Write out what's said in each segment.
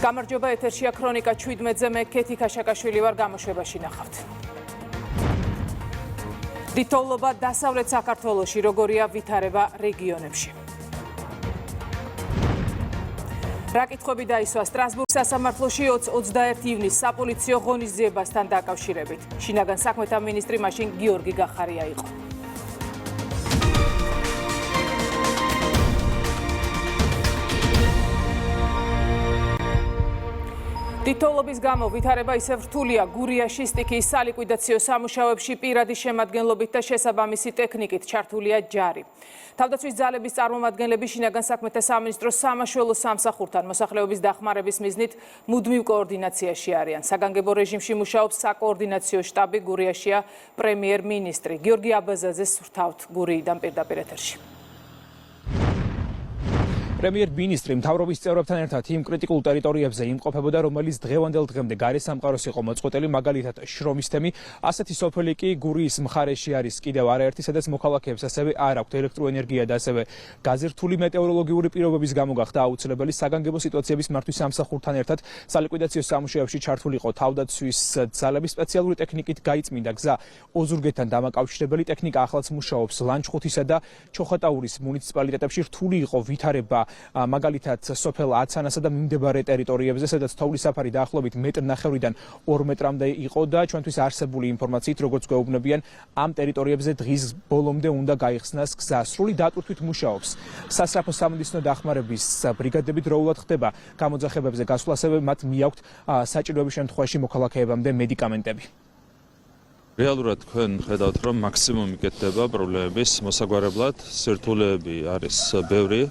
გამარჯობა, ეთერშია ქრონიკა 17-ზე, მე კეთი ქაშაკაშვილი ვარ, გამოშვებაში ნახავთ. დიტოვლობა დასავლეთ საქართველოში, როგორია ვითარება რეგიონებში. რა კითხვები დაისვა სტრასბურგ სასამართლოში 21 ივნისს საპოლიციო ღონისძიებასთან დაკავშირებით. შინაგან საქმეთა მინისტრი მაშინ გიორგი გახარია იყო. დიტოვლობის გამო ვითარება ისევ რთულია გურიაში სტიქიის სალიკვიდაციო სამუშაოებში პირადი შემადგენლობით და შესაბამისი ტექნიკით ჩართულია ჯარი. თავდაცვის ძალების წარმომადგენლები შინაგან საქმეთა სამინისტროს სამაშველო სამსახურთან მოსახლეობის დახმარების მიზნით მუდმივ კოორდინაციაში არიან. საგანგებო რეჟიმში მუშაობს საკოორდინაციო შტაბი, გურიაშია პრემიერ-მინისტრი. გიორგი აბაზაძეს ვრთავთ გურიიდან პირდაპირ ეთერში. პრემიერ-მინისტრი მთავრობის წევრებთან ერთად იმ კრიტიკულ ტერიტორიებზე იმყოფებოდა, რომელიც დღევანდელ დღემდე გარესამყაროს იყო მოწყვეტილი, მაგალითად შრომის თემი. ასეთი სოფელი კი გურიის მხარეში არის კიდევ არაერთი, სადაც მოქალაქეებს ასევე არ აქვთ ელექტროენერგია და ასევე გაზი. რთული მეტეოროლოგიური პირობების გამო გახდა აუცილებელი საგანგებო სიტუაციების მართვის სამსახურთან ერთად სალიკვიდაციო სამუშაოებში ჩართული იყო თავდაცვის ძალების სპეციალური ტექნიკით გაიწმინდა გზა ოზურგეთთან დამაკავშირებელი ტექნიკა ახლაც მუშაობს ლანჩხუთისა და ჩოხატაურის მუნიციპალიტეტებში. რთული იყო ვითარება მაგალითად სოფელ აცანასა და მიმდებარე ტერიტორიებზე, სადაც თოვლის საფარი დაახლოებით 1.5-დან 2 მეტრამდე იყო და ჩვენთვის არსებული ინფორმაციით, როგორც გვეუბნებიან, ამ ტერიტორიებზე დღის ბოლომდე უნდა გაიხსნას გზა. სრული დატვირთვით მუშაობს სასწრაფო სამედიცინო დახმარების ბრიგადები, დროულად ხდება გამოძახებებზე გასვლა, ასევე მათ მიაქვთ საჭიროების შემთხვევაში მოქალაქეებამდე მედიკამენტები. რეალურად თქვენ ხედავთ, რომ მაქსიმუმი კეთდება პრობლემების მოსაგვარებლად, სირთულეები არის ბევრი.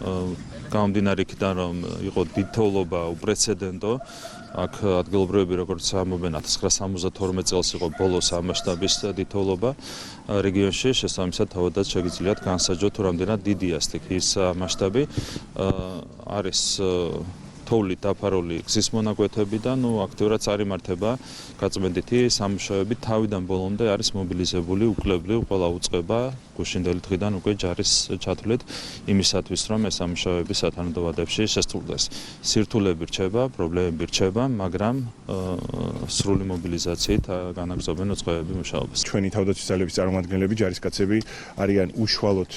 გამომდინარე იქიდან, რომ იყო დიტოვლობა უპრეცედენტო, აქ ადგილობრივები როგორც ამობენ 1972 წელს იყო ბოლოს ამ მასშტაბის დიტოვლობა რეგიონში, შესაბამისად თავადაც შეგიძლიათ განსაჯოთ, თუ რამდენად დიდია სტიქიის მასშტაბი. არის თოვლით დაფარული გზის მონაკვეთები და აქტიურად წარიმართება გაწმენდითი სამუშაოები. თავიდან ბოლომდე არის მობილიზებული უკლებლივ ყველა უწყება გუშინდელი დღიდან უკვე ჯარის ჩათვლით იმისათვის, რომ ეს სამუშაოები სათანადო შესრულდეს. სირთულეები რჩება, პრობლემები რჩება, მაგრამ სრული მობილიზაციით განაგრძობენ უწყებები მუშაობას. ჩვენი თავდაცვის ძალების წარმომადგენლები, ჯარისკაცები არიან უშუალოდ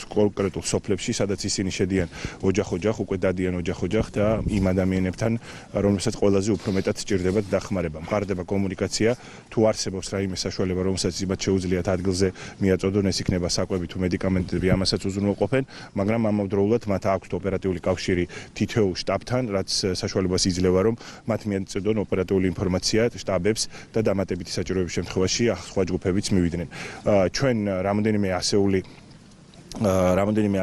კონკრეტულ სოფლებში, სადაც ისინი შედიან ოჯახ-ოჯახ, უკვე დადიან ოჯახ-ოჯახ და იმ ადამიანებთან, რომელსაც ყველაზე უფრო მეტად სჭირდებათ დახმარება. მყარდება კომუნიკაცია, თუ არსებობს რაიმე საშუალება, რომელსაც იმათ შეუძლიათ ადგილზე მიაწოდონ, ეს იქნება საკვები თუ მედიკამენტები, ამასაც უზრუნველყოფენ, მაგრამ ამავდროულად მათ აქვთ ოპერატიული კავშირი თითოეულ შტაბთან, რაც საშუალებას იძლევა, რომ მათ მიაწოდონ ოპერატიული ინფორმაცია შტაბებს და დამატებითი საჭიროების შემთხვევაში სხვა ჯგუფებიც მივიდნენ. ჩვენ რამდენიმე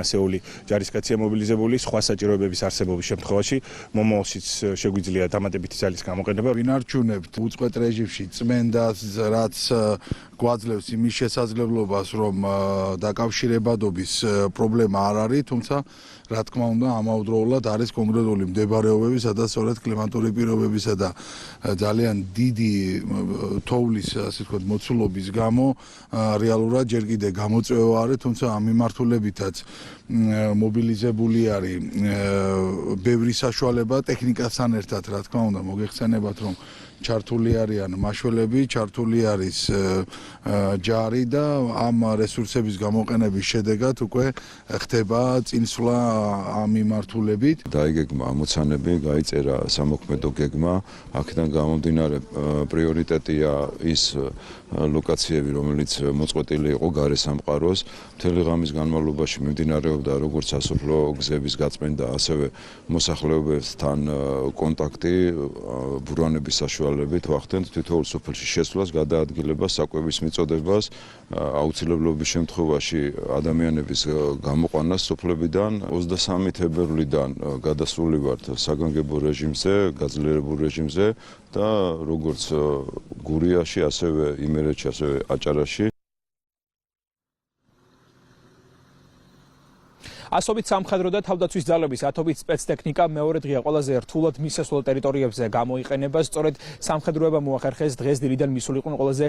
ასეული ჯარისკაცია მობილიზებული, სხვა საჭიროებების არსებობის შემთხვევაში მომავალშიც შეგვიძლია დამატებითი ძალის გამოყენება. ვინარჩუნებთ უწყვეტ რეჟიმში წმენდას, რაც გვაძლევს იმის შესაძლებლობას, რომ დაკავშირებადობის პრობლემა არ არის, თუმცა რა თქმა უნდა, ამავდროულად არის კონკრეტული მდებარეობები, სადაც სწორედ კლიმატური პირობებისა და ძალიან დიდი თოვლის, ასე ვთქვათ, მოცულობის გამო რეალურად ჯერ კიდე გამოწვევა არის, თუმცა ამ მიმართულებითაც მობილიზებული არის ბევრი საშუალება ტექნიკასთან ერთად, რა თქმა უნდა, მოგეხსენებათ, რომ ჩართული არიან მაშველები, ჩართული არის ჯარი და ამ რესურსების გამოყენების შედეგად უკვე ხდება წინსვლა ამ მიმართულებით. დაიგეგმა ამოცანები, გაიწერა სამოქმედო გეგმა, აქედან გამომდინარე პრიორიტეტია ის ლოკაციები, რომელიც მოწყვეტილი იყო გარესამყაროს. მთელი ღამის განმავლობაში მიმდინარეობდა როგორც სასოფლო გზების გაწმენდა, ასევე მოსახლეობებთან კონტაქტი, ბურანების საშუალებით ვახდენთ თითოეულ სოფელში შესვლას, გადაადგილებას, საკვების მიწოდებას, აუცილებლობის შემთხვევაში ადამიანების გამოყვანას სოფლებიდან. 23 თებერვლიდან გადასული ვართ საგანგებო რეჟიმზე, გაძლიერებულ რეჟიმზე და როგორც გურიაში, ასევე იმერეთში, ასევე აჭარაში ასობით სამხედრო და თავდაცვის ძალების 10-ობით სპეცტექნიკა მეორე დღეა ყველაზე რთულად მისასვლელ ტერიტორიებზე გამოიყენება. სწორედ სამხედროება მოახერხეს დღეს დილიდან მისულიყვნენ ყველაზე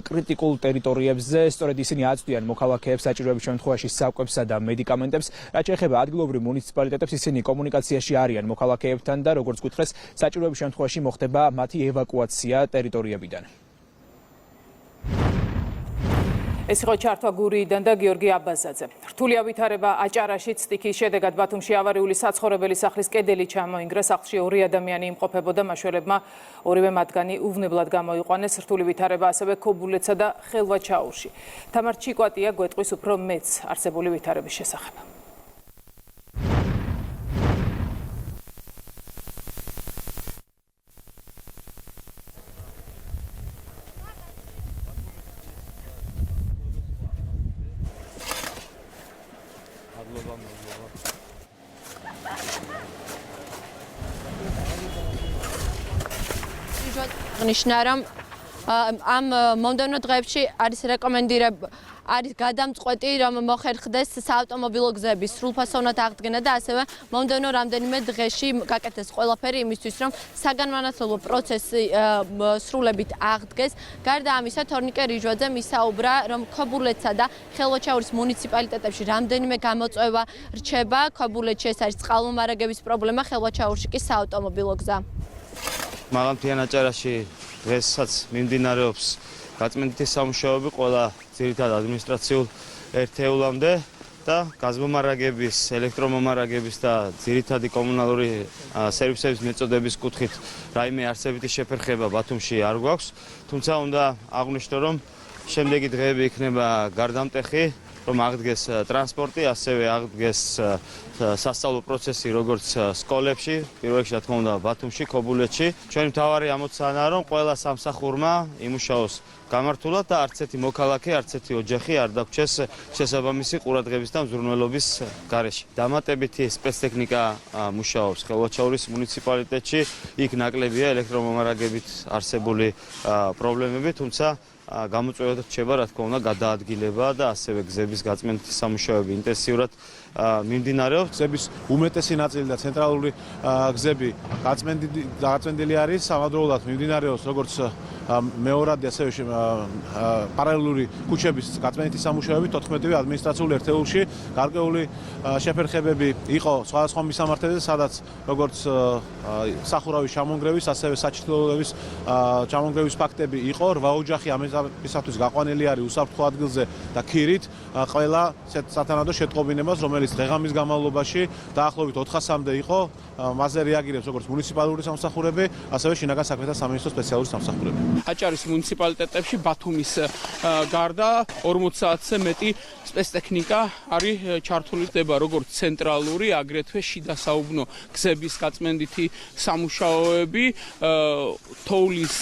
კრიტიკულ ტერიტორიებზე. სწორედ ისინი აწვდიან მოქალაქეებს საჭიროების შემთხვევაში საკვებსა და მედიკამენტებს. რაც შეეხება ადგილობრივ მუნიციპალიტეტებს, ისინი კომუნიკაციაში არიან მოქალაქეებთან და როგორც გითხრეს, საჭიროების შემთხვევაში მოხდება მათი ევაკუაცია ტერიტორიებიდან. ეს იყო ჩართვა გურიიდან და გიორგი აბაზაძე. რთულია ვითარება აჭარაშიც. სტიქიის შედეგად ბათუმში ავარიული საცხოვრებელი სახლის კედელი ჩამოინგრა. სახლში 2 ადამიანი იმყოფებოდა. მაშველებმა ორივე მათგანი უვნებლად გამოიყვანეს. რთული ვითარება ასევე ქობულეთსა და ხელვაჩაურში. თამარ ჩიკვატია გვეტყვის უფრო მეც არსებული ვითარების შესახებ. ნიშნა რომ ამ მომდევნო დღეებში არის რეკომენდირება არის გადამწყვეტი რომ მოხერხდეს საავტომობილო გზების სრულფასოვნად აღდგენა და ასევე მომდევნო რამდენიმე დღეში გაკეთდეს ყველაფერი იმისთვის რომ საგანმანათლებლო პროცესი სრულებით აღდგეს. გარდა ამისა თორნიკე რიჟვაძემ ისაუბრა რომ ქობულეთსა და ხელვაჩაურის მუნიციპალიტეტებში რამდენიმე გამოწვევა რჩება. ქობულეთში ეს არის წყალმომარაგების პრობლემა, ხელვაჩაურში კი საავტომობილო გზა. მაღალმთიან აჭარაში დღესაც მიმდინარეობს გაწმენდითი სამუშაოები ყველა ძირითად ადმინისტრაციულ ერთეულამდე და გაზმომარაგების, ელექტრომომარაგების და ძირითადი კომუნალური სერვისების მეწოდების კუთხით რაიმე არსებითი შეფერხება ბათუმში არ გვაქვს. თუმცა უნდა აღვნიშნო, რომ შემდეგი დღეები იქნება გარდამტეხი, რომ აღდგეს ტრანსპორტი, ასევე აღდგეს სასწავლო პროცესი როგორც სკოლებში, პირველ რიგში რა თქმა უნდა ბათუმში, ქობულეთში. ჩვენი მთავარი ამოცანაა, რომ ყველა სამსახურმა იმუშაოს გამართულად და არც ერთი მოქალაქე, არც ერთი ოჯახი არ დაგვრჩეს შესაბამისი ყურადღების და მზრუნველობის გარეშე. დამატებითი სპეცტექნიკა მუშაობს ხელვაჩაურის მუნიციპალიტეტში, იქ ნაკლებია ელექტრომომარაგებით არსებული პრობლემები, თუმცა გამოწვევად რჩება რა თქმა უნდა გადაადგილება და ასევე გზების გაწმენდითი სამუშაოები ინტენსიურად მიმდინარეობს. გზების უმეტესი ნაწილი და ცენტრალური გზები გაწმენდილი არის, სამადროულად მიმდინარეობს როგორც მეორადი ასევე პარალელური ქუჩების გაწმენდითი სამუშაოები 14 ადმინისტრაციულ ერთეულში. გარკვეული შეფერხებები იყო სხვადასხვა მისამართებზე, სადაც როგორც სახურავის ჩამონგრევის, ასევე საჩრდილოების ჩამონგრევის ფაქტები იყო. 8 ოჯახი ამისათვის გაყვანილი არის უსაფრთხო ადგილზე და ქირით ყველა სათანადო შეტყობინებას, რომელიც დღე-ღამის განმავლობაში დაახლოებით 400-მდე იყო. მასზე რეაგირებს როგორც მუნიციპალური სამსახურები, ასევე შინაგან საქმეთა სამინისტრო სპეციალური სამსახურები. აჭარის მუნიციპალიტეტებში ბათუმის გარდა 40 საათზე მეტი სპეცტექნიკა არის ჩართული ხდება როგორც ცენტრალური, აგრეთვე შიდა საუბნო გზების გაწმენდითი სამუშაოები, თოვლის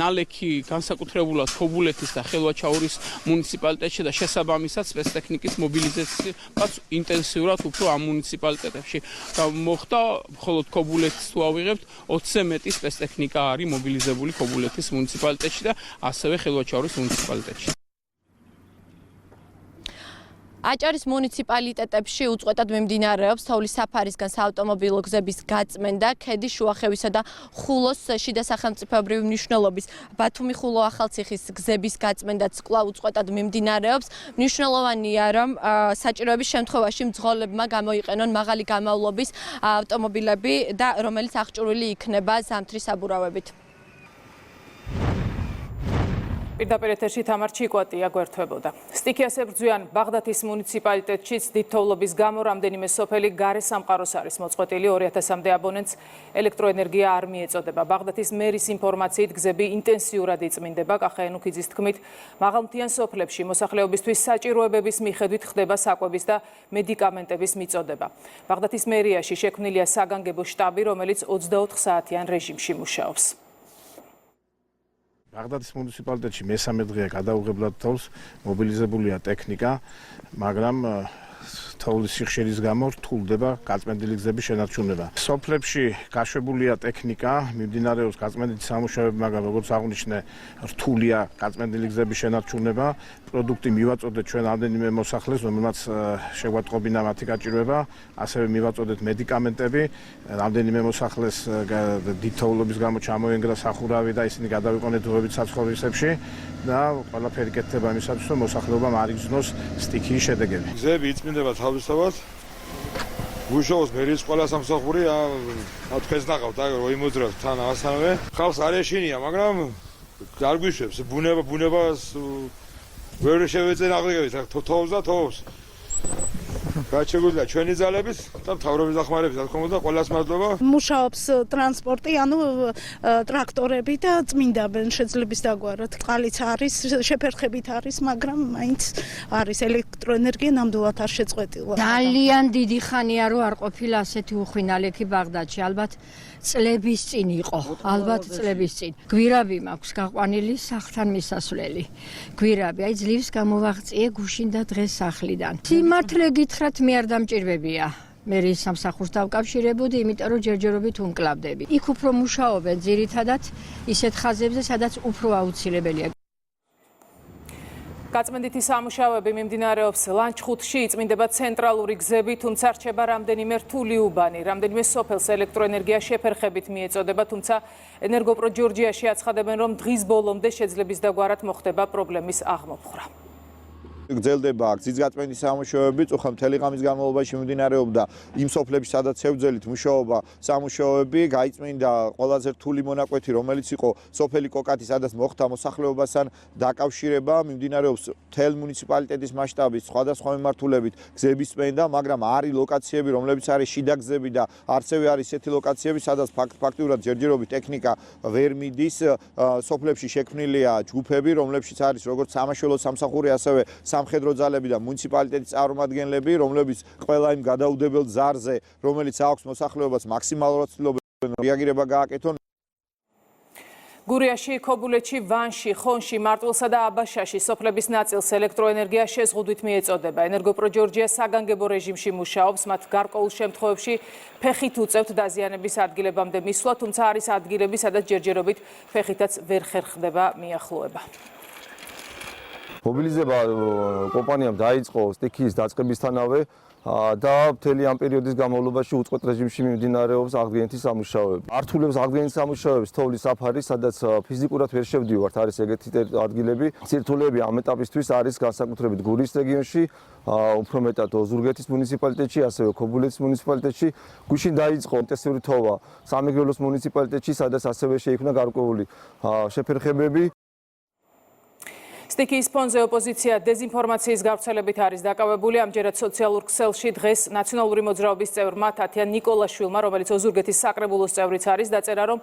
ნალექი განსაკუთრებულად ქობულეთის და ხელვაჩაურის მუნიციპალიტეტში და შესაბამისად სპეცტექნიკის მობილიზაციაც ინტენსიურად უფრო ამ მუნიციპალიტეტებში მოხდა. მხოლოდ ქობულეთის თუ ავიღებთ 20-ზე მეტი სპეცტექნიკა არის მობილიზებული ქობულეთის მუნიციპალიტეტში და ასევე ხელვაჩაურის მუნიციპალიტეტში. აჭარის მუნიციპალიტეტებში უწყვეტად მიმდინარეობს თოვლის საფარისგან საავტომობილო გზების გაწმენდა. ქედის შუახევისა და ხულოს შიდა სახელმწიფოებრივი მნიშვნელობის ბათუმი-ხულო ახალციხის გზების გაწმენდაც კვლავ უწყვეტად მიმდინარეობს. მნიშვნელოვანია, რომ საჭიროების შემთხვევაში მძღოლებმა გამოიყენონ მაღალი გამავლობის ავტომობილები და რომელიც აღჭურვილი იქნება ზამთრის საბურავებით. პირდაპირ ეთერში თამარ ჩიკვატია გვერდთვებოდა. სტიქიას ებრძვიან ბაღდათის მუნიციპალიტეტშიც დიდ თოვლობის გამო რამდენიმე სოფელი გარე სამყაროს არის მოწყვეტილი. 2000-მდე აბონენტს ელექტროენერგია არ მიეწოდება. ბაღდათის მერის ინფორმაციით გზები ინტენსიურად იწმინდება. კახა ენუქიძის თქმით, მაღალმთიან სოფლებში მოსახლეობისთვის საჭიროებების მიხედვით ხდება საკვების და მედიკამენტების მიწოდება. ბაღდათის მერიაში შექმნილია საგანგებო შტაბი, რომელიც 24 საათიან რეჟიმში მუშაობს. ბაღდათის მუნიციპალიტეტში მესამე დღეა გადაუღებლად თავს მობილიზებულია ტექნიკა, მაგრამ თოვლის სიხშირის გამო რთულდება გაწმენდილი გზების შენარჩუნება. სოფლებში გაშვებულია ტექნიკა, მიმდინარეობს გაწმენდითი სამუშაოები, მაგრამ როგორც აღნიშნე, რთულია გაწმენდილი გზების შენარჩუნება. პროდუქტი მივაწოდეთ ჩვენ რამდენიმე მოსახლეს, რომელმაც შეგვატყობინა მათი გაჭირვება, ასევე მივაწოდეთ მედიკამენტები, რამდენიმე მოსახლეს დიდ თოვლობის გამო ჩამოენგრა სახურავი და ისინი გადავიყვანეთ დროებით საცხოვრისებში და ყველაფერი კეთდება იმისათვის, რომ მოსახლეობამ არ იგრძნოს სტიქიის შედეგები. გზები იწმინდება თავისთავად. გუშაოს მერის ყველა სამსახური თქვენს ნახავთ, აგერ მოიმოძრავს თან ასანავე. ხალხს არ ეშინია, მაგრამ არ გვიშვებს ბუნებას ვერ შევეწენ აღდგებით, თოვს და თოვს. გაჩეგულია ჩვენი ძალების და მთავრობის დახმარებით, რა თქმა უნდა, ყველას მადლობა. მუშაობს ტრანსპორტი, ანუ ტრაქტორები და წმინდაბენ შეძლებს დაგვაროთ. წყალიც არის, შეფერხებით არის, მაგრამ მაინც არის ელექტროენერგია ნამდვილად არ შეწყვეტილა. ძალიან დიდი ხანია რომ არ ყოფილა ასეთი უხვინალეთი ბაღდადში, ალბათ წლების წინ იყო, ალბათ წლების წინ. გვირაბი მაქვს გაყვანილი სახლთან მისასვლელი. გვირაბი, აი ძლივს გამოვაღწიე გუშინ და დღეს სახლიდან. სიმართლე გითხრათ, მე არ დამჭირვებია. მე ის სამსახურს დავკავშირებოდი, იმიტომ რომ ჯერჯერობით უმკლავდები. იქ უფრო მუშაობენ ძირითადად ისეთ ხაზებზე, სადაც უფრო აუცილებელია. გაწმენდითი სამუშაოები მიმდინარეობს ლანჩხუთში, იწმინდება ცენტრალური გზები, თუმცა რჩება რამდენიმე რთული უბანი. რამდენიმე სოფელს ელექტროენერგია შეფერხებით მიეწოდება, თუმცა ენერგოპრო ჯორჯიაში აცხადებენ, რომ დღის ბოლომდე შეძლებს დაგვარად მოხდება პრობლემის აღმოფხვრა. გრძელდება გზის გაწმენდის სამუშაოები, წუხა მთელი ღამის განმავლობაში მიმდინარეობდა იმ სოფლებში, სადაც სევძელით მუშაობა სამუშაოები, გაიწმინდა ყველაზე რთული მონაკვეთი, რომელიც იყო სოფელი კოკათი, სადაც მოხდა მოსახლეობასთან დაკავშირება, მიმდინარეობს მთელ მუნიციპალიტეტის მასშტაბით სხვადასხვა მიმართულებით გზების წმენდა, მაგრამ არის ლოკაციები, რომლებიც არის შიდა გზები და არცევი არის ესეთი ლოკაციები, სადაც ფაქტიურად ჯერჯერობით ტექნიკა ვერ მიდის, სოფლებში შექმნილია ჯგუფები, რომლებშიც არის როგორც სამაშველო სამსახური, ასევე სამხედრო ძალები და მუნიციპალიტეტის წარმომადგენლები, რომლებიც ყველა იმ გადაუდებელ ზარზე, რომელიც აქვს მოსახლეობას, მაქსიმალურად ცდილობენ რეაგირება გააკეთონ. გურიაში, ქობულეთში, ვანში, ხონში, მარტვილსა და აბაშაში სოფლების ნაწილს ელექტროენერგია შეზღუდვით მიეწოდება. ენერგოპრო ჯორჯია საგანგებო რეჟიმში მუშაობს, მათ გარკვეულ შემთხვევებში ფეხით უწევთ დაზიანების ადგილებამდე მისვლა, თუმცა არის ადგილები, სადაც ჯერჯერობით ფეხითაც ვერ ხერხდება მიახლოება. მობილიზება კომპანიამ დაიწყო სტიქიის დაწყებისთანავე და მთელი ამ პერიოდის განმავლობაში უწყვეტ რეჟიმში მიმდინარეობს აღდგენითი სამუშაოები. ართულებს აღდგენითი სამუშაოების თოვლის საფარი, სადაც ფიზიკურად ვერ შევდივართ, არის ეგეთი ადგილები. სირთულეები ამ ეტაპისთვის არის განსაკუთრებით გურიის რეგიონში, უფრო მეტად ოზურგეთის მუნიციპალიტეტში, ასევე ქობულეთის მუნიციპალიტეტში. გუშინ დაიწყო ინტენსიური თოვა სამეგრელოს მუნიციპალიტეტში, სადაც ასევე შეიქმნა გარკვეული შეფერხებები. სტიქიის ფონზე ოპოზიცია დეზინფორმაციის გავრცელებით არის დაკავებული. ამჯერად სოციალურ ქსელში დღეს ნაციონალური მოძრაობის წევრმა თათიან ნიკოლაშვილმა, რომელიც ოზურგეთის საკრებულოს წევრიც არის, დაწერა, რომ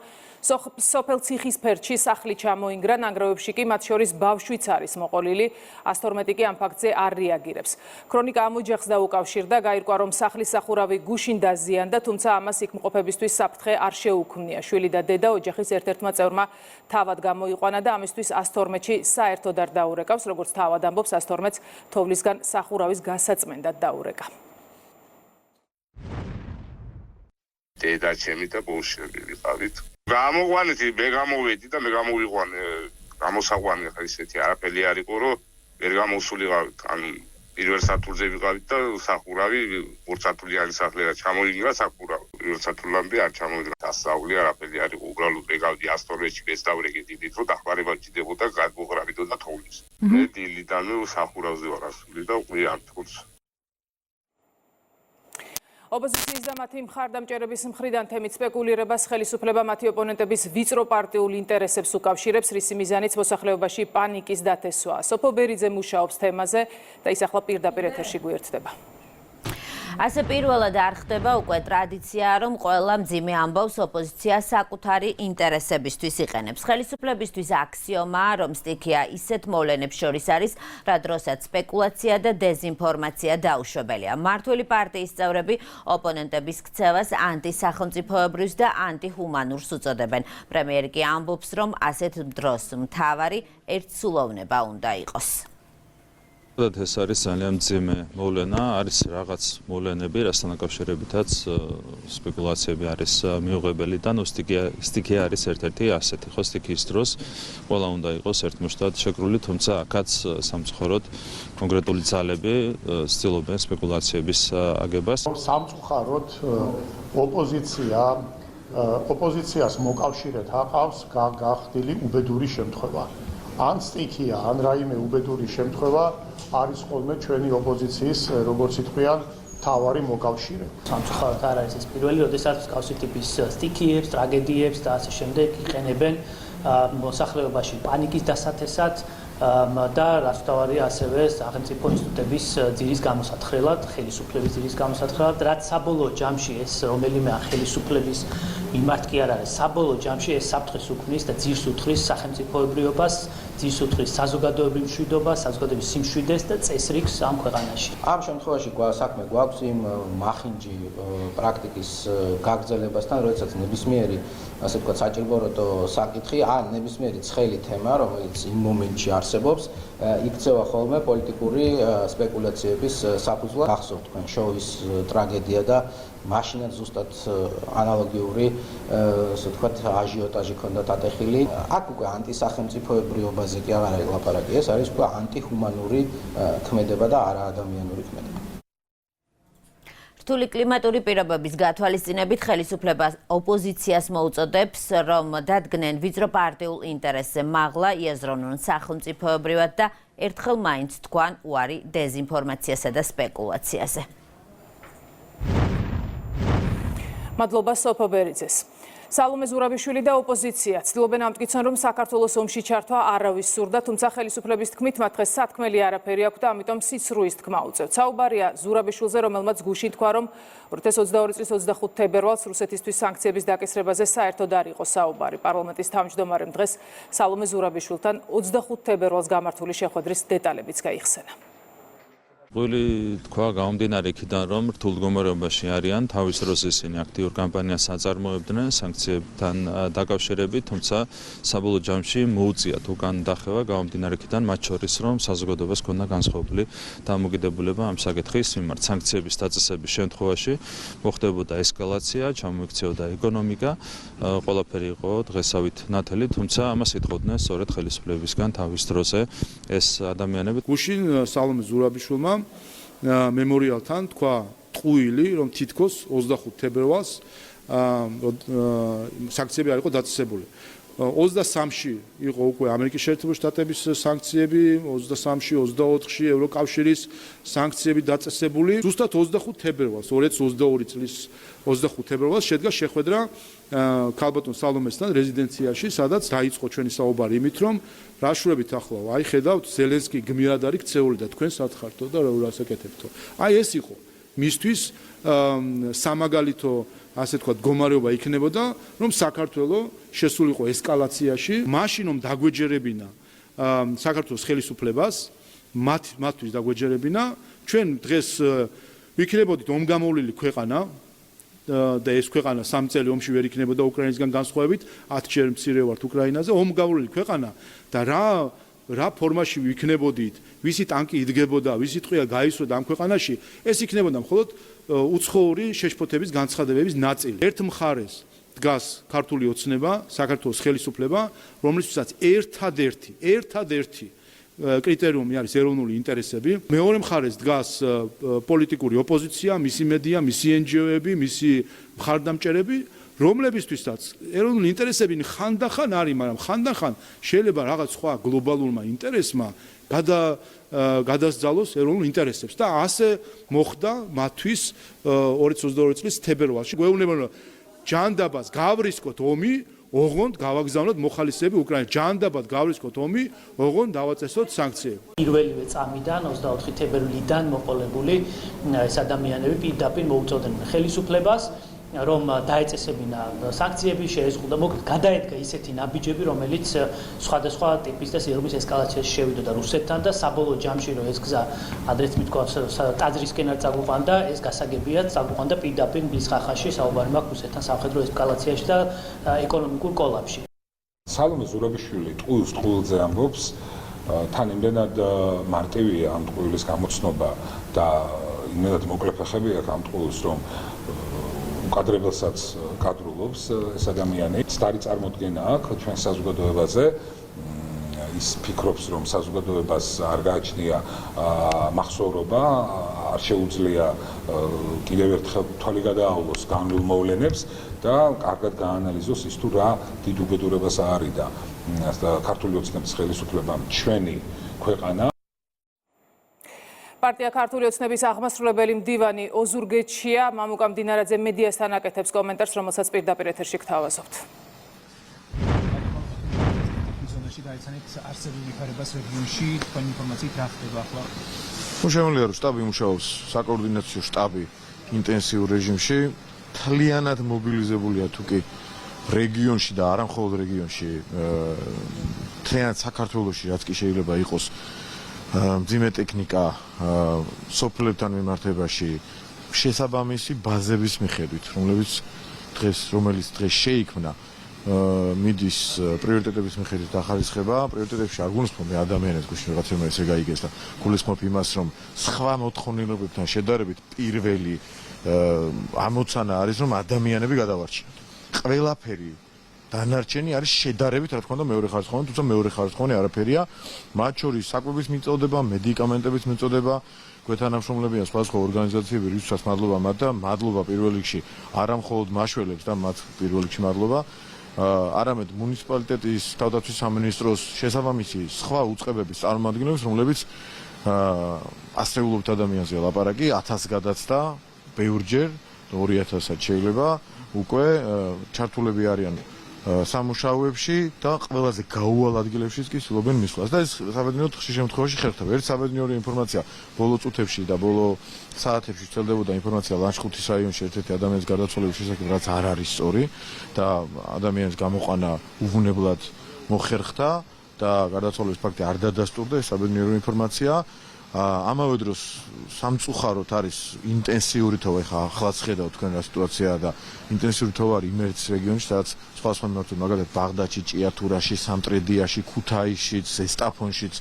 სოფელ ციხისფერდში სახლი ჩამოინგრა, ნანგრევებში კი მათ შორის ბავშვიც არის მოყოლილი. 112 კი ამ ფაქტზე არ რეაგირებს. ქრონიკა ამ ოჯახს დაუკავშირდა, გაირკვა, რომ სახლის სახურავი გუშინ დაზიანდა, თუმცა ამას იქ მყოფებისთვის საფრთხე არ შეუქმნია. შვილი და დედა ოჯახის ერთ-ერთმა წევრმა თავად გამოიყვანა და ამისთვის 112-ში საერთოდ არ დაურეკავს, როგორც თავად ამბობს, 112-ს თოვლისგან სახურავის გასაწმენდად დაურეკა. დედა ჩემი და ბავშვები ვიყავით. გამოყვანეთ, მე გამოვედი და მე გამოვიყვანე. გამოსაყვანი ხა ისეთი არაფერი არ იყო, რომ ვერ გამოსულიყავით. ანუ პირველ სართულზე ვიყავით და სახურავი ორსართულიანი სახლი რა ჩამოინგრა სახურავი. პირველ სართულამდე არ ჩამოინგრა. დასავლი არაფერი არ იყო. უბრალოდ ვეგავდი 112-ში მესდავრეკი დიდით, რომ დახმარება ჭირდებოდა გადმოღრავითო და თოვლის. მე დილიდანვე სახურავზე ვარ ასული და უკვე არ თქოს. ოპოზიციის და მათი მხარდამჭერების მხრიდან თემით სპეკულირებას ხელისუფლება მათი ოპონენტების ვიწრო პარტიულ ინტერესებს უკავშირებს, რისი მიზანიც მოსახლეობაში პანიკის დათესვაა. სოფო ბერიძე მუშაობს თემაზე და ის ახლა პირდაპირ ეთერში გვერდება. ასე პირველად არ ხდება უკვე ტრადიცია, რომ ყველა მძიმე ამბავს ოპოზიცია საკუთარი ინტერესებისთვის იყენებს. ხელისუფლებისთვის აქსიომაა, რომ სტიქია ისეთ მოვლენებს შორის არის, რა დროსაც სპეკულაცია და დეზინფორმაცია დაუშვებელია. მმართველი პარტიის წევრები ოპონენტების ქცევას ანტისახელმწიფოებრივს და ანტიჰუმანურს უწოდებენ. პრემიერი კი ამბობს, რომ ასეთ დროს მთავარი ერთსულოვნება უნდა იყოს. ეს არის ძალიან მძიმე მოვლენა, არის რაღაც მოვლენები, რასთან დაკავშირებითაც სპეკულაციები არის მიუღებელი და სტიქია არის ერთ-ერთი ასეთი ხო სტიქიის დროს ყველა უნდა იყოს ერთმოშტად შეკრული, თუმცა აქაც სამწუხაროდ კონკრეტული ძალები ცდილობენ სპეკულაციების აგებას. სამწუხაროდ ოპოზიციას მოკავშირედ აყავს გახდილი უბედური შემთხვევა. ან სტიქია, ან რაიმე უბედური შემთხვევა არის ხოლმე ჩვენი ოპოზიციის, როგორც ითქვიან, თავარი მოკავშირე. სამწუხაროდ არ არის ეს პირველი, როდესაც მსგავსი ტიპის სტიქიებს, ტრაგედიებს და ასე შემდეგ იყენებენ მოსახლეობაში პანიკის დასათესად და რაც თავარია ასევე სახელმწიფო ინსტიტუტების ძირის გამოსათხრელად, ხელისუფლების ძირის გამოსათხრელად, რაც საბოლოო ჯამში ეს რომელიმე ხელისუფლების მიმართ კი არ არის, საბოლოო ჯამში ეს საფრთხეს უქმნის და ძირს უთხრის სახელმწიფოებრიობას, ძირს უთხრის საზოგადოებრივ მშვიდობას, საზოგადოების სიმშვიდეს და წესრიგს ამ ქვეყანაში. ამ შემთხვევაში საქმე გვაქვს იმ მახინჯი პრაქტიკის გაგრძელებასთან, როდესაც ნებისმიერი ასე ვთქვათ საჭიროებო საკითხი ან ნებისმიერი ცხელი თემა, რომელიც იმ მომენტში არსებობს, იქცევა ხოლმე პოლიტიკური სპეკულაციების საფუძვლად. გახსოვთ თქვენ შოვის ტრაგედია და მაშინაც ზუსტად ანალოგიური ასე ვთქვათ აჟიოტაჟი ქონდა დატეხილი. აქ უკვე ანტისახელმწიფოებრიობაზე კი აღარ არის ლაპარაკი, ეს არის უკვე ანტიჰუმანური ქმედება და არაადამიანური ქმედება. რთული კლიმატური პირობების გათვალისწინებით ხელისუფლება ოპოზიციას მოუწოდებს, რომ დადგნენ ვიწრო პარტიულ ინტერესზე მაღლა იაზრონონ სახელმწიფოებრივად და ერთხელ მაინც თქვან უარი დეზინფორმაციასა და სპეკულაციაზე. მადლობა სოფო ბერიძეს. სალომე ზურაბიშვილი და ოპოზიცია ცდილობენ ამტკიცონ, რომ საქართველოს ომში ჩართვა არავის სურდა, თუმცა ხელისუფლების თქმით მათ დღეს სათქმელი არაფერი აქვს და ამიტომ სიცრუის თქმა უწევთ. საუბარია ზურაბიშვილზე, რომელმაც გუშინ თქვა, რომ 2022 წლის 25 თებერვალს რუსეთისთვის სანქციების დაკისრებაზე საერთოდ არ იყო საუბარი. პარლამენტის თავმჯდომარემ დღეს სალომე ზურაბიშვილთან 25 თებერვალს გამართული შეხვედრის დეტალებიც გაიხსენა. ყველი თქვა გამომდინარე იქიდან, რომ რთულ მდგომარეობაში არიან, თავის დროს ისინი აქტიურ კამპანიას აწარმოებდნენ სანქციებთან დაკავშირებით, თუმცა საბოლოო ჯამში მოუწიათ უკან დახევა გამომდინარე იქიდან, მათ შორის რომ საზოგადოებას ჰქონდა განსხვავებული დამოკიდებულება ამ საკითხის მიმართ. სანქციების დაწესების შემთხვევაში მოხდებოდა ესკალაცია, ჩამოიქცეოდა ეკონომიკა, ყველაფერი იყო დღესავით ნათელი, თუმცა ამას იტყოდნენ სწორედ ხელისუფლებისგან თავის დროზე ეს ადამიანები. გუშინ სალომე ზურაბიშვილმა მემორიალთან თქვა ტყუილი, რომ თითქოს 25 თებერვალს სანქციები არ იყო დაწესებული. 23-ში იყო უკვე ამერიკის შეერთებული შტატების სანქციები, 23-ში, 24-ში ევროკავშირის სანქციები დაწესებული. ზუსტად 25 თებერვალს, 2022 წლის 25 თებერვალს შედგა შეხვედრა ქალბატონ სალომესთან რეზიდენციაში, სადაც დაიწყო ჩვენი საუბარი იმით, რომ რაშურებით ახლა, აი ხედავთ, ზელენსკი გმირად არის ქცეული და თქვენ სათხართო და რა ასაკეთებთო. აი ეს იყო მისთვის სამაგალითო ასე თქვა მდგომარეობა იქნებოდა, რომ საქართველო შესულიყო ესკალაციაში, მაშინ რომ დაგვეჯერებინა საქართველოს ხელისუფლებას, მათთვის დაგვეჯერებინა, ჩვენ დღეს ვიქნებოდით ომგამოვლილი ქვეყანა და ეს ქვეყანა 3 წელი ომში ვერ იქნებოდა უკრაინისგან განსხვავებით, 10 ჯერ მცირე ვართ უკრაინაზე, ომგამოვლილი ქვეყანა და რა ფორმაში ვიქნებოდით, ვისი ტანკი იდგებოდა, ვისი ტყვია გაისროდა ამ ქვეყანაში, ეს იქნებოდა მხოლოდ უცხოური შეშფოთების განცხადებების ნაწილი. ერთ მხარეს დგას ქართული ოცნება, საქართველოს ხელისუფლება, რომლისთვისაც ერთადერთი კრიტერიუმი არის ეროვნული ინტერესები. მეორე მხარეს დგას პოლიტიკური ოპოზიცია, მისი მედია, მისი NGO-ები, მისი მხარდამჭერები, რომლებისთვისაც ეროვნული ინტერესები ხანდახან არის, მაგრამ ხანდახან შეიძლება რაღაც სხვა გლობალურმა ინტერესმა გადასძალოს ეროვნულ ინტერესებს და ასე მოხდა მათთვის 2022 წლის თებერვალში. გვეუბნება რომ ჯანდაბას გავრისკოთ ომი, ოღონდ გავაგზავნოთ მოხალისეები უკრაინაში. ჯანდაბად გავრისკოთ ომი, ოღონდ დავაწესოთ სანქციები. პირველივე წამიდან 24 თებერვლიდან მოყოლებული ეს ადამიანები პირდაპირ მოუწოდნენ ხელისუფლებას, რომ დაეწესებინა სანქციები, შეეზღუდა, მოკლედ გადაედგა ისეთი ნაბიჯები, რომელიც სხვადასხვა ტიპის და სიღრმის ესკალაციაში შევიდოდა რუსეთთან და საბოლოო ჯამში რომ ეს გზა ადრეც მithქვავს ტაძრისკენ არ წაგვიყვანდა, ეს გასაგებია, წაგვიყვანდა პირდაპირ მის ხახაში საუბარი მაქვს რუსეთთან სამხედრო ესკალაციაში და ეკონომიკურ კოლაპსში. სალომე ზურაბიშვილი ტყუილზე ამბობს, თან იმდენად მარტივია ამ ტყუილის გამოცნობა და იმდენად მოკლე ფეხები აქვს ამ ტყუილს, რომ უკადრებელსაც კადრულობს ეს ადამიანი. სტარი წარმოდგენა აქვს ჩვენ საზოგადოებაზე. ის ფიქრობს, რომ საზოგადოებას არ გააჩნია მახსოვრობა, არ შეუძლია კიდევ ერთხელ თვალი გადაავლოს განვლილ მოვლენებს და კარგად გაანალიზოს ის თუ რა დიდ უბედურებას არის და ქართული ოცნების ხელისუფლებამ ჩვენი ქვეყანა პარტია ქართული ოცნების აღმასრულებელი მდივანი ოზურგეთშია. მამუკა მდინარაძე მედიასთან აკეთებს კომენტარს, რომელსაც პირდაპირ ეთერში გთავაზობთ. დაიცანეთ არსებულ ვითარებას რეგიონში, თქვენი ინფორმაციით რა ხდება ახლა? შემიძლია რომ შტაბი მუშაობს, საკოორდინაციო შტაბი ინტენსიურ რეჟიმში, თლიანად მობილიზებულია თუკი რეგიონში და არა მხოლოდ რეგიონში, თლიანად საქართველოში რაც კი შეიძლება იყოს მძიმე ტექნიკა სოფლებთან მიმართებაში შესაბამისი ბაზების მიხედვით, რომელიც დღეს შეიქმნა მიდის პრიორიტეტების მიხედვით ახალისხება. პრიორიტეტებში არ გულისხმობ ადამიანებს, გუშინ რაღაცა ესე გაიგეს და გულისხმობ იმას, რომ სხვა მოთხოვნილებებთან შედარებით პირველი ამოცანა არის, რომ ადამიანები გადავარჩინოთ. ყველაფერი დანარჩენი არის შედარებით, რა თქმა უნდა, მეორე ხარისხოვანი, თუმცა მეორე ხარისხოვანი არაფერია. მათ შორის საკვების მიწოდება, მედიკამენტების მიწოდება, გვეთანამშრომლებიან სხვადასხვა ორგანიზაციები, რითაც მადლობა მათ და მადლობა პირველ რიგში არა მხოლოდ მაშველებს და მათ პირველ რიგში მადლობა. არამედ მუნიციპალიტეტის თავდაცვის სამინისტროს შესაბამისი სხვა უწყებების წარმომადგენლებს, რომლებიც ასეულობით ადამიანზეა ლაპარაკი, 1000 გადაცდა ბევრჯერ, 2000-ად შეიძლება უკვე ჩართულები არიან სამუშაოებში და ყველაზე გაუვალ ადგილებშიც კი ცდილობენ მისვლას და ეს საბედნიეროდ ხშირ შემთხვევაში ხერხდება. ერთი საბედნიერი ინფორმაცია ბოლო წუთებში და ბოლო საათებში ვრცელდებოდა ინფორმაცია ლანჩხუთის რაიონში ერთ-ერთი ადამიანის გარდაცვალების შესახებ, რაც არ არის სწორი და ადამიანის გამოყვანა უβუნებლად მოხერხდა და გარდაცვალების ფაქტი არ დადასტურდა. ეს საბედნიერი ინფორმაცია. ამავე დროს სამწუხაროდ არის ინტენსიური თოვა, ეხლა ახლაც ხედავთ თქვენ რა სიტუაციაა და ინტენსიური თოვა არის იმერეთის რეგიონში, სადაც სხვადასხვა მიმართულებით, მაგალითად ბაღდადში, ჭიათურაში, სამტრედიაში, ქუთაისშიც, ზესტაფონშიც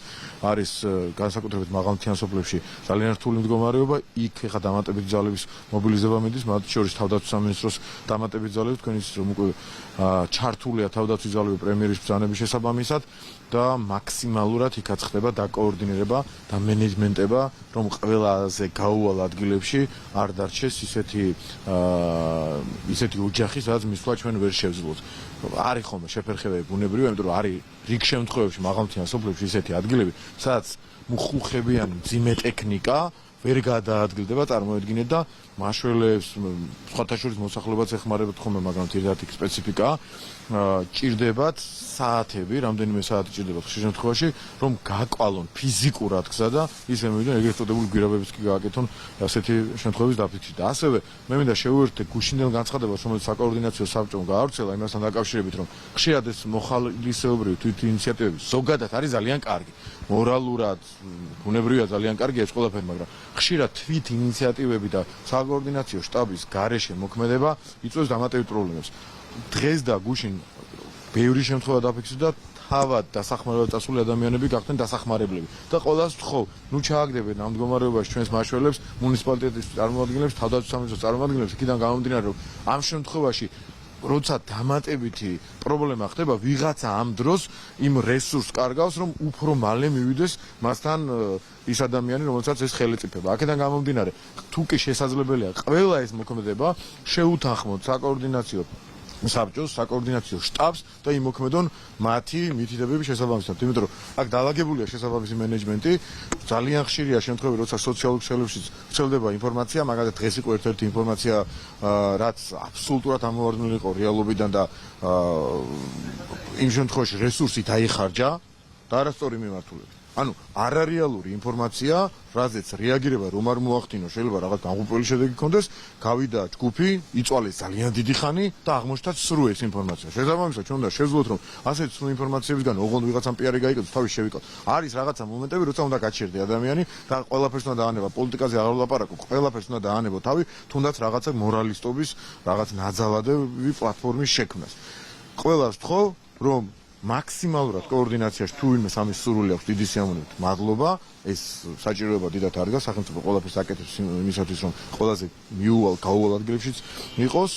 არის განსაკუთრებით მაღალმთიან სოფლებში ძალიან რთული მდგომარეობა. იქ ეხლა დამატებითი ძალების მობილიზება მიდის, მათ შორის თავდაცვის სამინისტროს დამატებითი ძალები, თქვენ იცით რომ უკვე ჩართულია თავდაცვის ძალები პრემიერის ბრძანების შესაბამისად და მაქსიმალურად იქაც ხდება დაკოორდინირება და მენეჯმენტება, რომ ყველაზე გაუვალ ადგილებში არ დარჩეს ისეთი ოჯახი, სადაც მისვლა ჩვენ ვერ შევძლოთ. არის ხოლმე შეფერხებები ბუნებრივია, იმიტომ რომ არის რიგ შემთხვევებში მაღალმთიან სოფლებში ისეთი ადგილები, სადაც მუხუხებიანი მძიმე ტექნიკა ვერ გადაადგილდება, წარმოედგინეთ და მაშველებს, სხვათა შორის მოსახლეობაც ეხმარებათ ხოლმე, მაგრამ ერთადერთი სპეციფიკა ჭირდებათ საათები, რამდენიმე საათი ჭირდებათ ხშირ შემთხვევაში, რომ გაკვალონ ფიზიკურად გზა და ისე მივიდნენ ეგრეთ წოდებული გვირაბებიც კი გააკეთონ ასეთი შემთხვევების დაფიქსირებით. და ასევე მე მინდა შევუერთდე გუშინდელ განცხადებას, რომელიც საკოორდინაციო საბჭომ გაავრცელა იმასთან დაკავშირებით, რომ ხშირად ეს მოხალისეობრივი თვითინიციატივები ზოგადად არის ძალიან კარგი. მორალურად, ბუნებრივია ძალიან კარგია ეს ყველაფერი, მაგრამ ხშირად თვითინიციატივები და საკოორდინაციო შტაბის გარეშე მოქმედება იწვევს დამატებითი პრობლემებს. დღეს და გუშინ ბევრი შემთხვევა დაფიქსირდა, თავად დასახმარებლად წასული ადამიანები გახდნენ დასახმარებლები და ყველას ვთხოვ, ნუ ჩააგდებენ ამ მდგომარეობაში ჩვენს მაშველებს, მუნიციპალიტეტის წარმომადგენლებს, თავდაცვის სამინისტროს წარმომადგენლებს, იქიდან გამომდინარე, რომ ამ შემთხვევაში როცა დამატებითი პრობლემა ხდება, ვიღაცა ამ დროს იმ რესურსს კარგავს, რომ უფრო მალე მივიდეს მასთან ის ადამიანი, რომელსაც ეს ხელეწიფება. აქედან გამომდინარე, თუ კი შესაძლებელია ყველა ეს მოქმედება შეუთანხმოთ საკოორდინაციო საბჭოს, საკოორდინაციო შტაბს და იმოქმედონ მათი მითითებების შესაბამისად. იმიტომ რომ აქ დაალაგებულია შესაბამისი მენეჯმენტი, ძალიან ხშირია შემთხვევები, როცა სოციალურ ქსელებშიც ვრცელდება ინფორმაცია, მაგალითად დღეს იყო ერთ-ერთი ინფორმაცია, რაც აბსოლუტურად ამოვარდნილი იყო რეალობიდან და იმ შემთხვევაში რესურსი დაიხარჯა და არასწორი მიმართულებით. ანუ არარეალური ინფორმაცია, რაზეც რეაგირება რომ არ მოახდინო, შეიძლება რაღაც განღუპველი შედეგი ქონდეს, გავიდა ჯგუფი, იწვალეს ძალიან დიდი ხანი და აღმოჩნდა სრულ ეს ინფორმაცია. შესაბამისად, ჩვენ უნდა შევძლოთ, რომ ასეთ სრულ ინფორმაციებისგან ოღონდ ვიღაცამ პიარი გაიგოს, თავის შევიკოთ. არის რაღაცა მომენტები, როცა უნდა გაჩერდე ადამიანი და ყველაფერს უნდა დაანება პოლიტიკაზე არ ვლაპარაკო, ყველაფერს უნდა დაანებო თავი, თუნდაც რაღაცა მორალისტობის, რაღაც ნაძალადები პლატფორმის შექმნას. ყველას ვთხოვ, რომ მაქსიმალურად კოორდინაციაში თუ ვინმე სამის სურვილი აქვს დიდი სიამოვნებით მადლობა ეს საჭიროება დიდად არ დგას სახელმწიფო ყველაფერს აკეთებს იმისათვის რომ ყველაზე მიუვალ გაუვალ ადგილებშიც იყოს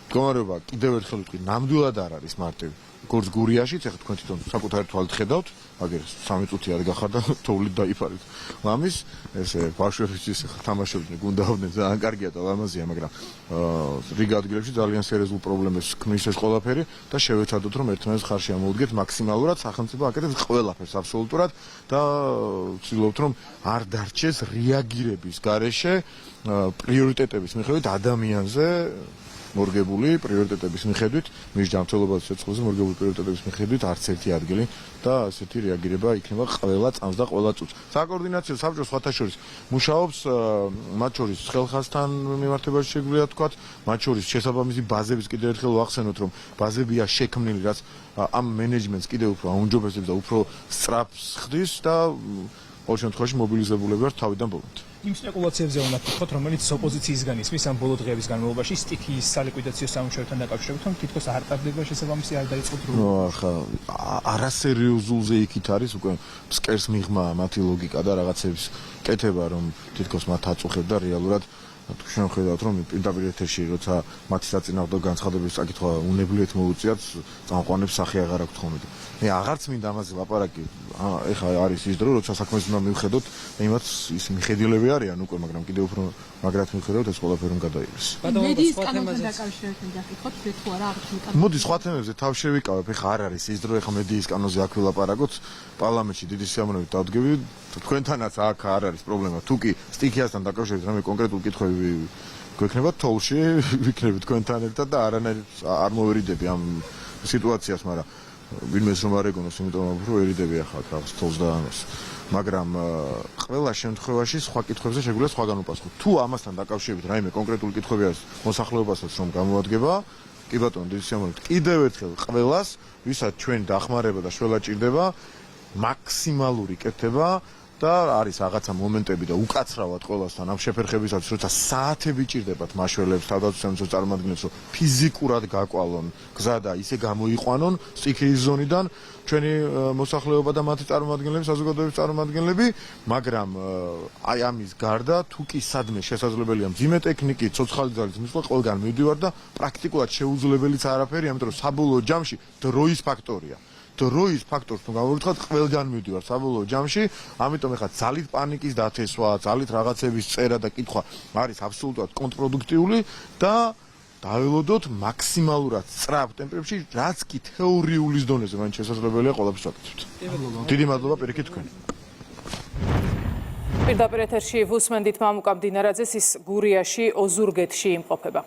მდგომარეობა კიდევ ერთხელ ვიტყვი ნამდვილად არ არის მარტივი როგორც გურიაშიც ეხლა თქვენ თვითონ საკუთარი თვალით ხედავთ აგერ 3 წუთი არ გახარ და თოვლით დაიფარეთ ლამის ესე ბავშვებიც ისე თამაშობდნენ გუნდაობდნენ ძალიან კარგია და ლამაზია მაგრამ რიგ ადგილებში ძალიან სერიოზულ პრობლემებს ქმნის ეს ყველაფერი და შევეცადოთ რომ ერთმანეთს ხარში ამოვუდგეთ მაქსიმალურად სახელმწიფო აკეთებს ყველაფერს აბსოლუტურად და ვცდილობთ რომ არ დარჩეს რეაგირების გარეშე პრიორიტეტების მიხედვით ადამიანზე მორგებული პრიორიტეტების მიხედვით, მის ჯანმრთელობაზე ცეცხლზე მორგებული პრიორიტეტების მიხედვით არც ერთი ადგილი და ასეთი რეაგირება იქნება ყველა წამს და ყველა წუთს. საკოორდინაციო საბჭო სხვათა შორის მუშაობს, მათ შორის ხელხასთან მიმართებაში შეგვიძლია თქვათ, მათ შორის შესაბამისი ბაზების კიდევ ერთხელ ვახსენოთ, რომ ბაზებია შექმნილი, რაც ამ მენეჯმენტს კიდევ უფრო აუნჯობესებს და უფრო სწრაფს ხდის და ყოველ შემთხვევაში მობილიზებულები ვართ თავიდან ბოლომდე. იმ სპეკულაციებზე უნდა ვთქვათ, რომელიც ოპოზიციის ისმის ამ ბოლო დღეების განმავლობაში სტიქიის სალიკვიდაციო სამუშაოებთან დაკავშირებით, რომ თითქოს არ ტარდება შესაბამისი არ დაიწყო დრო. ახლა არასერიოზულზე იქით არის უკვე ფსკერს მიღმა მათი ლოგიკა და რაღაცების კეთება, რომ თითქოს მათ აწუხებ და რეალურად თქვენ ხედავთ რომ პირდაპირ ეთერში როცა მათი საწინააღმდეგო განცხადების საკითხვა უნებლიეთ მოუწიათ წამყვანებს სახე აღარ აქვს ხოლმე და მე აღარც მინდა ამაზე ლაპარაკი ეხლა არის ის დრო როცა საქმეს უნდა მივხედოთ იმათ ის მიხედილები არიან უკვე მაგრამ კიდევ უფრო მაგრად მივხედოთ ეს ყველაფერი რომ გადაიღეს მედიის კანონთან დაკავშირებით დაგიხოთ თუ არა არის მოდი სხვა თემებზე თავ შევიკავებ ეხლა არ არის ის დრო ეხლა მედიის კანონზე აქ ვილაპარაკოთ პარლამენტში დიდი სიამოვნებით დავდგები თქვენთანაც აქ არ არის პრობლემა თუ კი სტიქიასთან დაკავშირებით რამე კონკრეტულ კითხვები გვექნება თოლში ვიქნები თქვენთან ერთად და არ მოვერიდები ამ სიტუაციას მაგრამ ვინმეს რომ არ ეგონოს იმიტომ რომ ერიდები ახლა რაღაც თოლს და ამას მაგრამ ყველა შემთხვევაში სხვა კითხვებზე შეგვიძლია სხვაგან უპასუხოთ თუ ამასთან დაკავშირებით რაიმე კონკრეტული კითხვები არის მოსახლეობასაც რომ გამოადგება კი ბატონო დიდი სიამოვნებით კიდევ ერთხელ ყველას ვისაც ჩვენ დახმარება და შველა ჭირდება მაქსიმალური კეთება და არის რაღაცა მომენტები და უკაცრავად ყველასთან ამ შეფერხებისათვის როცა საათები ჭირდებათ მაშველებს თავდაცვის წარმომადგენლებს რომ ფიზიკურად გაკვალონ გზა და ისე გამოიყვანონ სტიქიის ზონიდან ჩვენი მოსახლეობა და მათი წარმომადგენლები საზოგადოების წარმომადგენლები მაგრამ აი ამის გარდა თუ კი სადმე შესაძლებელია მძიმე ტექნიკით ცოცხალი ძალის მისვლა ყველგან მივდივარ და პრაქტიკულად შეუძლებელიც არაფერი ამიტომ რომ საბოლოო ჯამში დროის ფაქტორია დროის ფაქტორს თუ გავურთხავთ ყველგან მივდივარ საბოლოო ჯამში ამიტომ ეხლა ძალით პანიკის დათესვა ძალით რაღაცების წერა და კითხვა არის აბსოლუტურად კონტრპროდუქტიული და დაველოდოთ მაქსიმალურად სწრაფ ტემპებში რაც კი თეორიულის დონეზე მაინც შესაძლებელია ყველაფერს ვაკეთებთ დიდი მადლობა პირიქით თქვენ პირდაპირ ეთერში ვუსმენდით მამუკა მდინარაძეს ის გურიაში ოზურგეთში იმყოფება.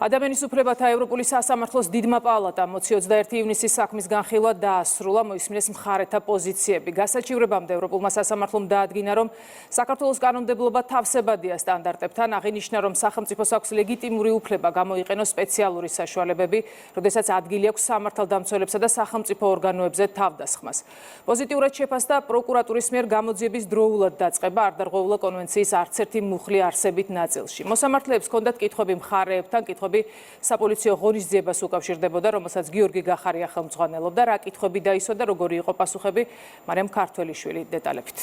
ადამიანის უფლებათა ევროპული სასამართლოს დიდმა პალატამ 21 ივნისის საქმის განხილვა დაასრულა, მოისმინეს მხარეთა პოზიციები. გასაჩივრებამდე ევროპულმა სასამართლომ დაადგინა, რომ საქართველოს კანონმდებლობა თავსებადია სტანდარტებთან, აღინიშნა, რომ სახელმწიფოს აქვს ლეგიტიმური უფლება გამოიყენოს სპეციალური საშუალებები, როდესაც ადგილი აქვს სამართალდამცველებსა და სახელმწიფო ორგანოებზე თავდასხმას. პოზიტიურად შეფასდა პროკურატურის მიერ გამოძიების დროულად დაწყება არ დარღვეულა კონვენციის არც ერთი მუხლი არსებით ნაწილში. მოსამართლეებს ჰქონდათ კითხვები მხარეებთან, კითხვები საპოლიციო ღონისძიებას უკავშირდებოდა, რომელსაც გიორგი გახარია ხელმძღვანელობდა, რა კითხვები დაისვა და როგორი იყო პასუხები, მარიამ ქართველიშვილი დეტალებით.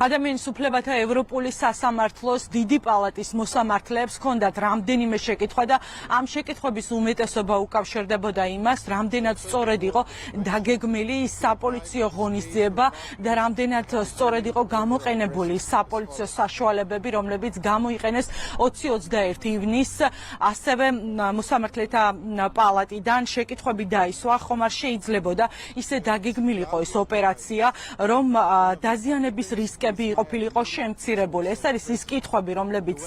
ადამიანის უფლებათა ევროპული სასამართლოს დიდი პალატის მოსამართლეებს ჰქონდათ რამდენიმე შეკითხვა და ამ შეკითხვების უმეტესობა უკავშირდებოდა იმას, რამდენად სწორედ იყო დაგეგმილი საპოლიციო ღონისძიება და რამდენად სწორედ იყო გამოყენებული საპოლიციო საშუალებები, რომლებიც გამოიყენეს 20-21 ივნისს. ასევე მოსამართლეთა პალატიდან შეკითხვები დაისვა, ხომ არ შეიძლებოდა ისე დაგეგმილიყო ეს ოპერაცია, რომ დაზიანების რისკი იყოფილიყო შემცირებული. ეს არის ის კითხვები, რომლებიც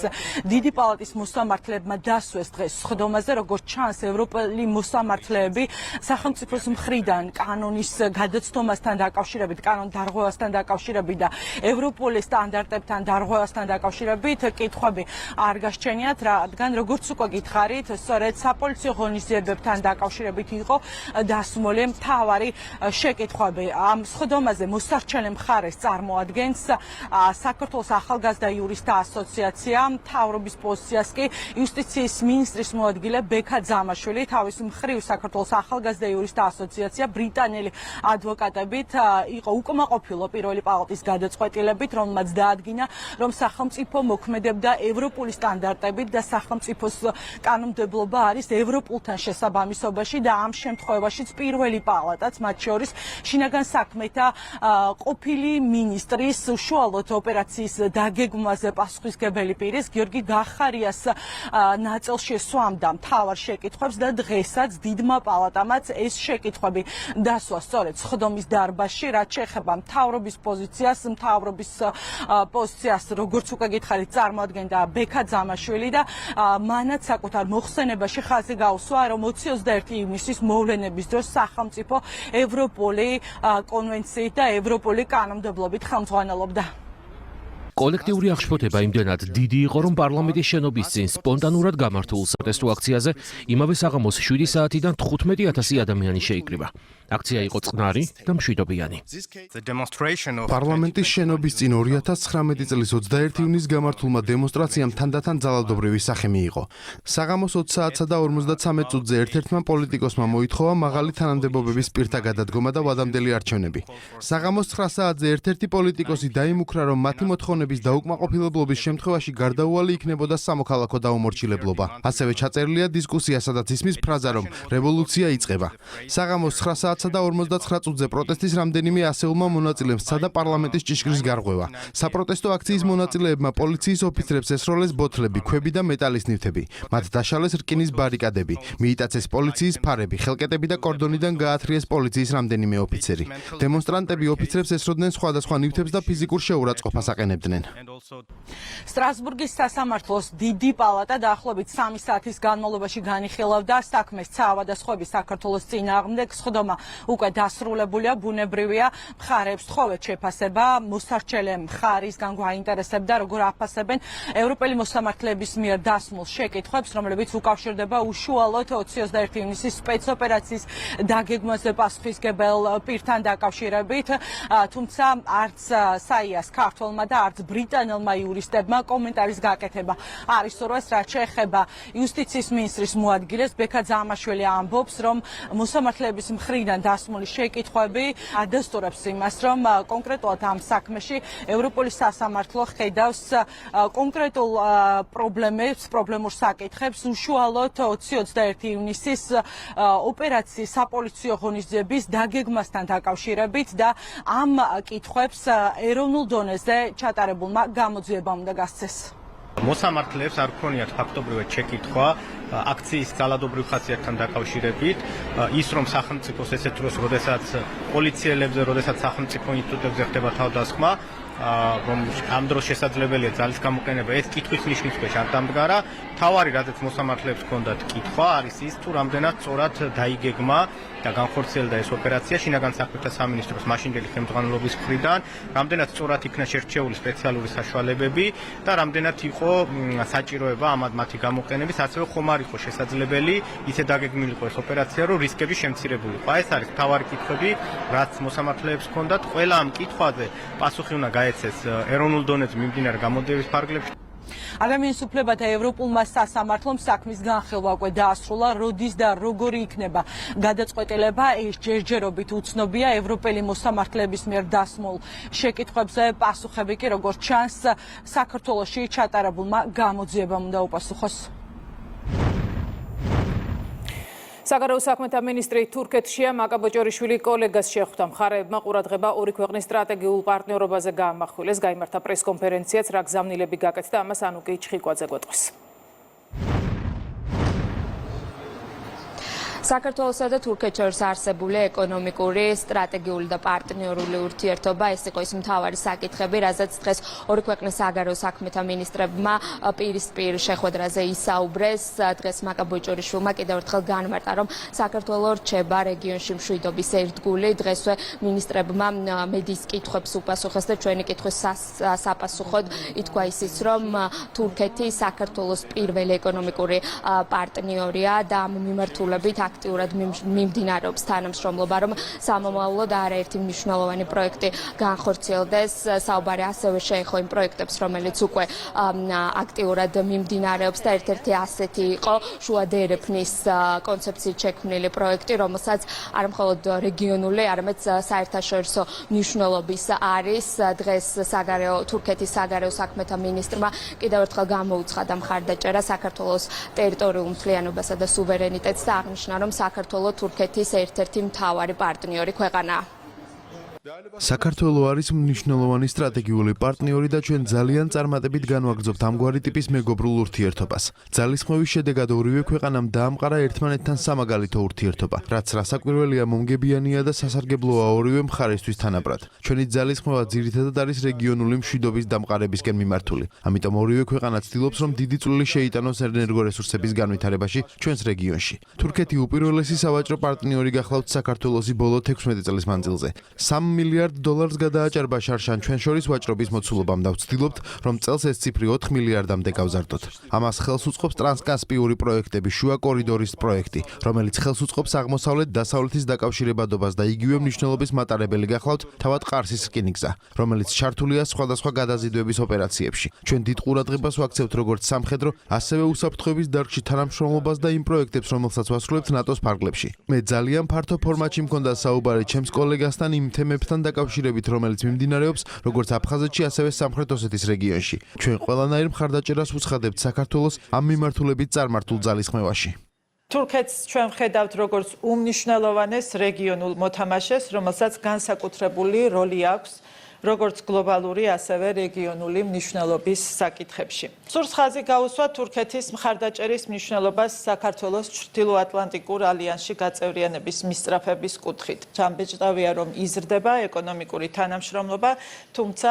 დიდი პალატის მოსამართლეებმა დასვეს დღეს სხდომაზე, როგორც ჩანს, ევროპელი მოსამართლეები სახელმწიფოს მხრიდან კანონის გადაცდომასთან დაკავშირებით, კანონ დარღვევასთან დაკავშირებით და ევროპული სტანდარტებთან დარღვევასთან დაკავშირებით კითხვები არ გასჩენიათ, რადგან როგორც უკვე გითხარით, სწორედ საპოლიციო ღონისძიებებთან დაკავშირებით იყო დასმული მთავარი შეკითხვები. ამ სხდომაზე მოსარჩენე მხარეს წარმოადგენს საქართველოს ახალგაზრდა იურისტთა ასოციაცია, მთავრობის პოზიციას კი იუსტიციის მინისტრის მოადგილე ბექა ძამაშვილი, თავის მხრივ საქართველოს ახალგაზრდა იურისტთა ასოციაცია ბრიტანელი ადვოკატებით იყო უკმაყოფილო პირველი პალატის გადაწყვეტილებით, რომელმაც დაადგინა, რომ სახელმწიფო მოქმედებდა ევროპული სტანდარტებით და სახელმწიფოს კანონმდებლობა არის ევროპულთან შესაბამისობაში და ამ შემთხვევაშიც პირველი პალატაც, მათ შორის შინაგან საქმეთა ყოფილი მინისტრის უშუალოდ ოპერაციის დაგეგმვაზე პასუხისმგებელი პირის გიორგი გახარიას ნაწილში სვამდა მთავარ შეკითხვებს და დღესაც დიდმა პალატამაც ეს შეკითხვები დასვა სწორედ სხდომის დარბაზში, რაც შეეხება მთავრობის პოზიციას, როგორც უკვე გითხარით, წარმოადგენდა ბექა ძამაშვილი და მანაც საკუთარ მოხსენებაში ხაზი გაუსვა, რომ 21 ივნისის მოვლენების დროს სახელმწიფო ევროპული კონვენციით და ევროპული კანონმდებლობით ხელმძღვანელობდა. კოლექტიური აღშფოთება იმდენად დიდი იყო, რომ პარლამენტის შენობის წინ სპონტანურად გამართულ საპროტესტო აქციაზე იმავე საღამოს 7 საათიდან 15,000 ადამიანი შეიკრიბა. აქცია იყო წყნარი და მშვიდობიანი. პარლამენტის შენობის წინ 2019 წლის 21 ივნისს გამართულმა დემონსტრაციამ თანდათან ძალადობრივი სახე მიიღო. საღამოს 20 საათსა და 53 წუთზე ერთ-ერთმა პოლიტიკოსმა მოითხოვა მაღალი თანამდებობების პირთა გადადგომა და ვადამდელი არჩევნები. საღამოს 9 საათზე ერთ-ერთი პოლიტიკოსი დაიმუქრა, რომ მათი მოთხოვნების დაუკმაყოფილებლობის შემთხვევაში გარდაუვალი იქნებოდა სამოქალაქო დაუმორჩილებლობა. ასევე ჩაწერილია დისკუსია, სადაც ისმის ფრაზა, რომ რევოლუცია იწყება. საღამოს 9 საათსა და 59 წუთზე პროტესტის რამდენიმე ასეულმა მონაწილემ სცადა პარლამენტის ჭიშკრის გარღვევა. საპროტესტო აქციის მონაწილეებმა პოლიციის ოფიცრებს ესროლეს ბოთლები, ქვები და მეტალის ნივთები. მათ დაშალეს რკინის ბარიკადები, მიიტაცეს პოლიციის ფარები, ხელკეტები და კორდონიდან გაათრიეს პოლიციის რამდენიმე ოფიცერი. დემონსტრანტები ოფიცრებს ესროდნენ სხვადასხვა ნივთებს და ფიზიკურ შეურაცხყოფას აყენებდნენ. სტრასბურგის სასამართლოს დიდი პალატა დაახლოებით 3 საათის განმავლობაში განიხილავდა საქმეს ცავა და სხვების საქართველოს წინააღმდეგ. სხდომა უკვე დასრულებულია, ბუნებრივია, მხარეებს თხოვეთ შეფასება, მოსარჩელე მხარისგან გვაინტერესებდა, როგორ აფასებენ ევროპელი მოსამართლეების მიერ დასმულ შეკითხვებს, რომლებიც უკავშირდება უშუალოდ 21 ივნისის სპეცოპერაციის დაგეგმვაზე პასუხისმგებელ პირთან დაკავშირებით, თუმცა არც საიას ქართველმა და არც ბრიტანელმა იურისტებმა კომენტარის გაკეთება არ ისურვეს, რაც შეეხება იუსტიციის მინისტრის მოადგილეს ბექა ძამაშვილი ამბობს, რომ მოსამართლეების მხრიდან დასმული შეკითხვები ადასტურებს იმას, რომ კონკრეტულად ამ საქმეში ევროპული სასამართლო ხედავს კონკრეტულ პრობლემურ საკითხებს უშუალოდ 20-21 ივნისის ოპერაციის საპოლიციო ღონისძიების დაგეგმასთან დაკავშირებით და ამ კითხვებს ეროვნულ დონეზე ჩატარებულმა გამოძიებამ უნდა გასცეს. მოსამართლეებს არ ქონიათ ფაქტობრივად შეკითხვა აქციის ძალადობრივ ხასიათთან დაკავშირებით, ის რომ სახელმწიფოს ესეთ დროს, როდესაც პოლიციელებზე, როდესაც სახელმწიფო ინსტიტუტებზე ხდება თავდასხმა, რომ ამ დროს შესაძლებელია ძალის გამოყენება, ეს კითხვის ნიშნის ქვეშ არ დამდგარა. თავარი, რადგან მოსამართლეებს ჰქონდათ კითხვა, არის ის, თუ რამდენად სწორად დაიგეგმა და განხორციელდა ეს ოპერაცია შინაგან საქმეთა სამინისტროს მაშინდელი ხელმძღვანელობის მხრიდან, რამდენად სწორად იქნა შერჩეული სპეციალური საშუალებები და რამდენად იყო საჭიროება მათი გამოყენების, ასევე ხომ არ იყო შესაძლებელი ისე დაგეგმილიყო ეს ოპერაცია, რომ რისკები შემცირებულიყო. ეს არის მთავარი კითხვები, რაც მოსამართლეებს ჰქონდათ. ყველა ამ კითხვაზე პასუხი უნდა გაეცეს ეროვნულ დონეზე მიმდინარე გამოძიების ფარგლებში. ადამიანის უფლებათა ევროპულმა სასამართლომ საქმის განხილვა უკვე დაასრულა, როდის და როგორი იქნება გადაწყვეტილება, ეს ჯერჯერობით უცნობია. ევროპელი მოსამართლეების მიერ დასმულ შეკითხვებზე პასუხები კი, როგორც ჩანს, საქართველოში ჩატარებულმა გამოძიებამ უნდა უპასუხოს. საგარეო საქმეთა მინისტრი თურქეთშია. მაკა ბოჭორიშვილი კოლეგას შეხვდა. მხარეებმა ყურადღება ორი ქვეყნის სტრატეგიულ პარტნიორობაზე გაამახვილეს. გაიმართა პრესკონფერენციაც, რა გზავნილები გაკეთდა, ამას ანუკი ჩხიკვაძე გვეტყვის. საქართველოსა და თურქეთს შორის არსებული ეკონომიკური, სტრატეგიული და პარტნიორული ურთიერთობა ეს იყო ის მთავარი საკითხები, რაზეც დღეს ორი ქვეყნის საგარეო საქმეთა მინისტრებმა პირისპირ შეხვედრაზე ისაუბრეს. დღეს მაკა ბოჭორიშვილმა კიდევ ერთხელ განმარტა, რომ საქართველო რჩება რეგიონში მშვიდობის ერთგული. დღესვე მინისტრებმა მედიის კითხვებს უპასუხეს და ჩვენი კითხვის საპასუხოდ ითქვა ისიც, რომ თურქეთი საქართველოს პირველი ეკონომიკური პარტნიორია და ამ მიმართულებით აქტიურად მიმდინარეობს თანამშრომლობა, რომ სამომავლოდ არაერთი მნიშვნელოვანი პროექტი განხორციელდეს. საუბარი ასევე შეეხო იმ პროექტებს, რომელიც უკვე აქტიურად მიმდინარეობს და ერთ-ერთი ასეთი იყო შუა დერეფნის კონცეფციით შექმნილი პროექტი, რომელსაც არა მხოლოდ რეგიონული, არამედ საერთაშორისო მნიშვნელობის არის. დღეს თურქეთის საგარეო საქმეთა მინისტრმა კიდევ ერთხელ გამოუცხადა მხარდაჭერა საქართველოს ტერიტორიულ მთლიანობასა და სუვერენიტეტს და აღნიშნა, რომ საქართველო თურქეთის ერთ-ერთი მთავარი პარტნიორი ქვეყანაა. საქართველო არის მნიშვნელოვანი სტრატეგიული პარტნიორი და ჩვენ ძალიან წარმატებით განვაგრძობთ ამგვარი ტიპის მეგობრულ ურთიერთობას. ძალისხმევის შედეგად ორივე ქვეყანამ დაამყარა ერთმანეთთან სამაგალითო ურთიერთობა, რაც რასაკვირველია მომგებიანია და სასარგებლოა ორივე მხარესთვის თანაბრად. ჩვენი ძალისხმევა ძირითადად არის რეგიონული მშვიდობის დამყარებისკენ მიმართული. ამიტომ ორივე ქვეყანა ცდილობს, რომ დიდი წვლილი შეიტანოს ენერგორესურსების განვითარებაში ჩვენს რეგიონში. თურქეთი უპირველესი სავაჭრო პარტნიორი გახლავთ საქართველოსი ბოლო 16 წლის მანძილზე. $3 მილიარდ გადააჭარბა შარშან ჩვენ შორის ვაჭრობის მოცულობამ და ვცდილობთ, რომ წელს ეს ციფრი 4 მილიარდამდე გავზარდოთ. ამას ხელს უწყობს ტრანსკასპიური პროექტები, შუა კორიდორის პროექტი, რომელიც ხელს უწყობს აღმოსავლეთ-დასავლეთის დაკავშირებადობას და იგივე მნიშვნელობის მატარებელი გახლავთ თავად ყარსის რკინიგზა, რომელიც ჩართულია სხვადასხვა გადაზიდვების ოპერაციებში. ჩვენ დიდ ყურადღებას ვაქცევთ როგორც სამხედრო, ასევე უსაფრთხოების დარგში თანამშრომლობას და იმ პროექტებს, რომელსაც ვასრულებთ ნატოს ფარგლებში. მე ძალიან ფართო ფორმატში მქონდა საუბარი ჩემს კოლეგასთან იმ თემებთან დაკავშირებით, რომელიც მიმდინარეობს როგორც აფხაზეთში, ასევე სამხრეთ ოსეთის რეგიონში. ჩვენ ყველანაირ მხარდაჭერას ვუცხადებთ საქართველოს ამ მიმართულებით წარმართულ ძალისხმევაში. თურქეთს ჩვენ ვხედავთ როგორც უმნიშვნელოვანეს რეგიონულ მოთამაშეს, რომელსაც განსაკუთრებული როლი აქვს როგორც გლობალური, ასევე რეგიონული მნიშვნელობის საკითხებში. სურს ხაზი გაუსვა თურქეთის მხარდაჭერის მნიშვნელობას საქართველოს ჩრდილოატლანტიკურ ალიანსში გაწევრიანების მისწრაფების კუთხით. ჯამბეჭდავია, რომ იზრდება ეკონომიკური თანამშრომლობა, თუმცა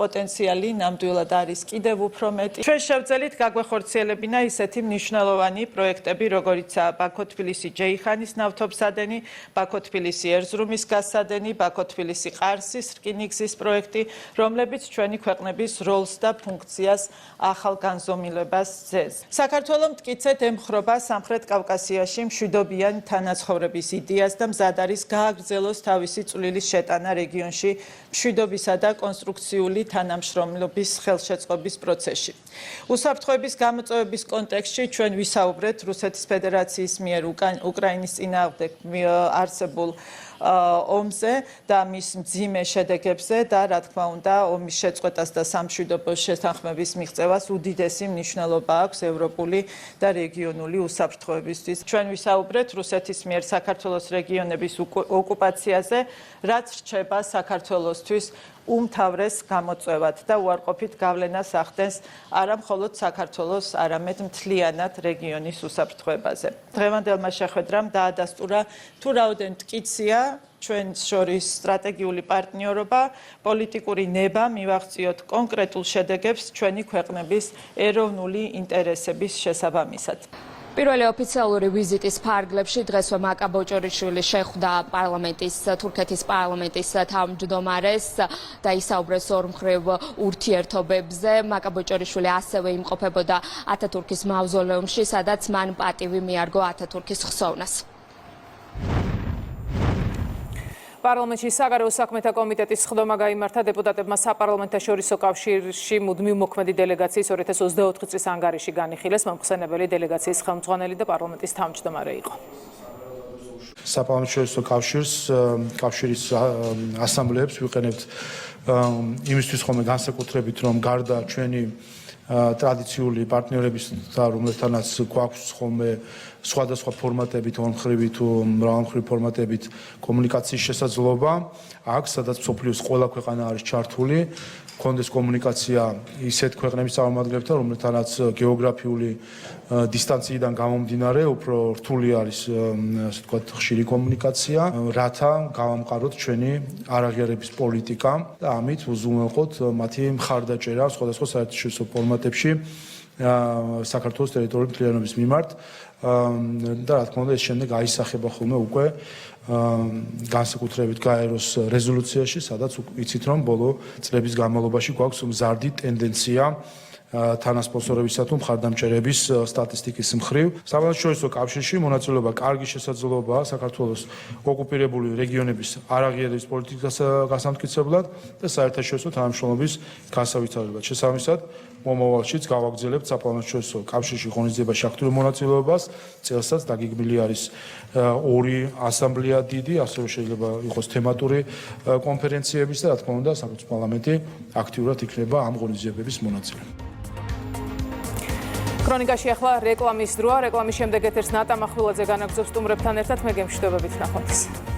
პოტენციალი ნამდვილად არის კიდევ უფრო მეტი. ჩვენ შევძელით გაგვეხორციელებინა ისეთი მნიშვნელოვანი პროექტები, როგორიცაა ბაქო-თბილისი-ჯეიხანის ნავთობსადენი, ბაქო-თბილისი ერზრუმის გაზსადენი, ბაქო-თბილისი-ყარსის რკინიგზის პროექტი, რომლებიც ჩვენი ქვეყნების როლს და ფუნქციას ახალ განზომილებას ძეს. საქართველო მტკიცედ ემხრობა სამხრეთ კავკასიაში მშვიდობიანი თანაცხოვრების იდეას და მზად არის გააგრძელოს თავისი წვლილის შეტანა რეგიონში მშვიდობისა და კონსტრუქციული თანამშრომლობის ხელშეწყობის პროცესში. უსაფრთხოების გამოწვევების კონტექსტში ჩვენ ვისაუბრეთ რუსეთის ფედერაციის მიერ უკრაინის წინააღმდეგ არსებულ ომზე და მის მძიმე შედეგებზე და რა თქმა უნდა ომის შეწყვეტას და სამშვიდობო შეთანხმების მიღწევას უდიდესი მნიშვნელობა აქვს ევროპული და რეგიონული უსაფრთხოებისთვის. ჩვენ ვისაუბრეთ რუსეთის მიერ საქართველოს რეგიონების ოკუპაციაზე, რაც რჩება საქართველოსთვის უმთავრეს გამოწვევად და უარყოფით გავლენას ახდენს არა მხოლოდ საქართველოს, არამედ მთლიანად რეგიონის უსაფრთხოებაზე. დღევანდელმა შეხვედრამ დაადასტურა თუ რაოდენ მტკიცია ჩვენ შორის სტრატეგიული პარტნიორობა, პოლიტიკური ნება მივაღწიოთ კონკრეტულ შედეგებს ჩვენი ქვეყნების ეროვნული ინტერესების შესაბამისად. პირველი ოფიციალური ვიზიტის ფარგლებში დღესვე მაკა ბოჭორიშვილი შეხვდა თურქეთის პარლამენტის თავმჯდომარეს და ისაუბრეს ორმხრივ ურთიერთობებზე. მაკა ბოჭორიშვილი ასევე იმყოფებოდა ათათურქის მავზოლეუმში, სადაც მან პატივი მიარგო ათათურქის ხსოვნას. პარლამენტში საგარეო საქმეთა კომიტეტის სხდომა გაიმართა დეპუტატებმა საპარლამენტაშორისო კავშირში მუდმივ მოქმედი დელეგაციის 2024 წლის ანგარიში განიხილეს. მომხსენებელი დელეგაციის ხელმძღვანელი და პარლამენტის თავმჯდომარე იყო. საპარლამენტაშორისო კავშირის ასამბლეებს ვიყენებთ იმისთვის ხოლმე განსაკუთრებით, რომ გარდა ჩვენი ტრადიციული პარტნიორების და რომლებთანაც გვაქვს ხოლმე სხვადასხვა ფორმატებით, ორმხრივი თუ მრავალმხრივი ფორმატებით კომუნიკაციის შესაძლებლობა, აქ სადაც მსოფლიოს ყველა ქვეყანა არის ჩართული, კონდეს კომუნიკაცია ისეთ ქვეყნების წარმომადგენლებთან, რომლებთანაც გეოგრაფიული დისტანციიდან გამომდინარე, უფრო რთული არის, ასე ვთქვათ, ხშირი კომუნიკაცია, რათა გავამყაროთ ჩვენი არაღიარების პოლიტიკა და ამით უზრუნველყოთ მათი მხარდაჭერა სხვადასხვა საერთაშორისო ფორმატებში საქართველოს ტერიტორიული მთლიანობის მიმართ და რა თქმა უნდა ეს შემდეგ აისახება ხოლმე უკვე განსაკუთრებით გაეროს რეზოლუციაში, სადაც იცით რომ ბოლო წლების განმავლობაში გვაქვს მზარდი ტენდენცია თანასპონსორებისა თუ მხარდამჭერების სტატისტიკის მხრივ. საბჭოთა კავშირში მონაწილეობა კარგი შესაძლებლობაა საქართველოს ოკუპირებული რეგიონების არაღიარების პოლიტიკის გასამტკიცებლად და საერთაშორისო თანამშრომლობის განსავითარებლად. შესაბამისად, მომავალშიც გავაგრძელებთ საფრანგეთსო კავშირში ღონისძიებაში აქტიური მონაწილეობას, წელსაც დაგეგმილი არის 2 ასამბლეა დიდი, ასევე შეიძლება იყოს თემატური კონფერენციების და რა თქმა უნდა, საქართველოს პარლამენტი აქტიურად იქნება ამ ღონისძიებების მონაწილე. ქრონიკაში ახლა რეკლამის დროა. რეკლამის შემდეგ ეთერს ნატა მახვილაძე განაგზობს სტუმრებთან ერთად. მე გემშვიდობებით ნახვამდის.